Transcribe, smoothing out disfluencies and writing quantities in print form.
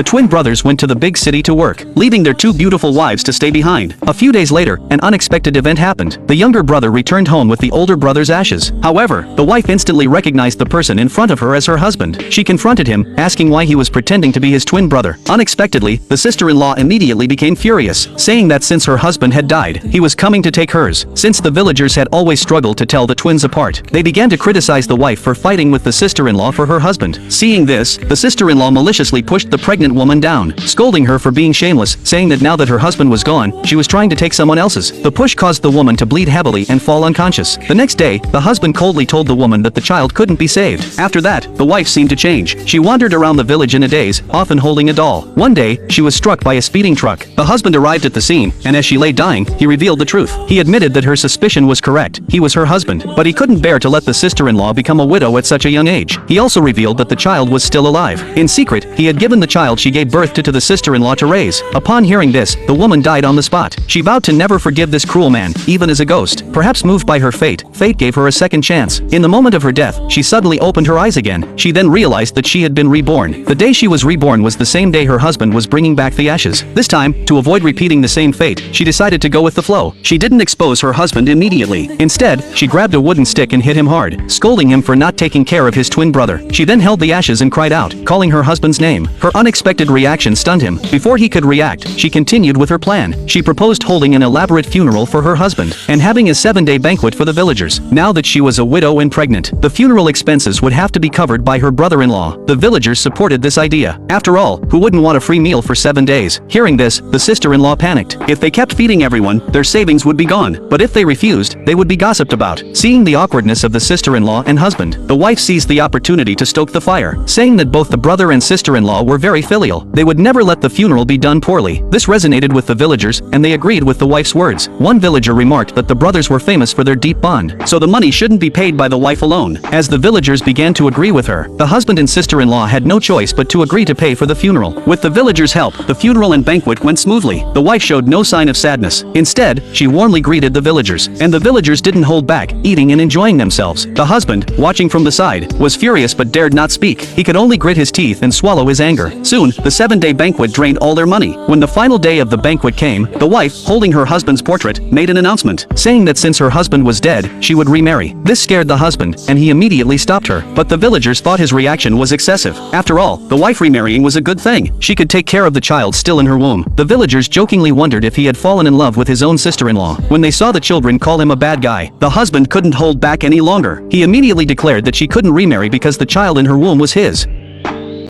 the twin brothers went to the big city to work, leaving their two beautiful wives to stay behind. A few days later, an unexpected event happened. The younger brother returned home with the older brother's ashes. However, the wife instantly recognized the person in front of her as her husband. She confronted him, asking why he was pretending to be his twin brother. Unexpectedly, the sister-in-law immediately became furious, saying that since her husband had died, he was coming to take hers. Since the villagers had always struggled to tell the twins apart, they began to criticize the wife for fighting with the sister-in-law for her husband. Seeing this, the sister-in-law maliciously pushed the pregnant woman down, scolding her for being shameless, saying that now that her husband was gone, she was trying to take someone else's. The push caused the woman to bleed heavily and fall unconscious. The next day, the husband coldly told the woman that the child couldn't be saved. After that, the wife seemed to change. She wandered around the village in a daze, often holding a doll. One day, she was struck by a speeding truck. The husband arrived at the scene, and as she lay dying, he revealed the truth. He admitted that her suspicion was correct. He was her husband, but he couldn't bear to let the sister-in-law become a widow at such a young age. He also revealed that the child was still alive. In secret, he had given the child she gave birth to the sister-in-law to raise. Upon hearing this, the woman died on the spot. She vowed to never forgive this cruel man, even as a ghost. Perhaps moved by her fate gave her a second chance. In the moment of her death, she suddenly opened her eyes again. She then realized that she had been reborn. The day she was reborn was the same day her husband was bringing back the ashes. This time, to avoid repeating the same fate, she decided to go with the flow. She didn't expose her husband immediately. Instead, she grabbed a wooden stick and hit him hard, scolding him for not taking care of his twin brother. She then held the ashes and cried out, calling her husband's name. Her unexpected reaction stunned him. Before he could react, she continued with her plan. She proposed holding an elaborate funeral for her husband and having a 7-day banquet for the villagers. Now that she was a widow and pregnant, the funeral expenses would have to be covered by her brother-in-law. The villagers supported this idea. After all, who wouldn't want a free meal for 7 days? Hearing this, the sister-in-law panicked. If they kept feeding everyone, their savings would be gone. But if they refused, they would be gossiped about. Seeing the awkwardness of the sister-in-law and husband, the wife seized the opportunity to stoke the fire, saying that both the brother and sister-in-law were very filial. They would never let the funeral be done poorly. This resonated with the villagers, and they agreed with the wife's words. One villager remarked that the brothers were famous for their deep bond, so the money shouldn't be paid by the wife alone. As the villagers began to agree with her, the husband and sister-in-law had no choice but to agree to pay for the funeral. With the villagers' help, the funeral and banquet went smoothly. The wife showed no sign of sadness. Instead, she warmly greeted the villagers, and the villagers didn't hold back, eating and enjoying themselves. The husband, watching from the side, was furious but dared not speak. He could only grit his teeth and swallow his anger. Soon, the 7-day banquet drained all their money. When the final day of the banquet came, the wife, holding her husband's portrait, made an announcement, saying that since her husband was dead, she would remarry. This scared the husband, and he immediately stopped her. But the villagers thought his reaction was excessive. After all, the wife remarrying was a good thing. She could take care of the child still in her womb. The villagers jokingly wondered if he had fallen in love with his own sister-in-law. When they saw the children call him a bad guy, the husband couldn't hold back any longer. He immediately declared that she couldn't remarry because the child in her womb was his.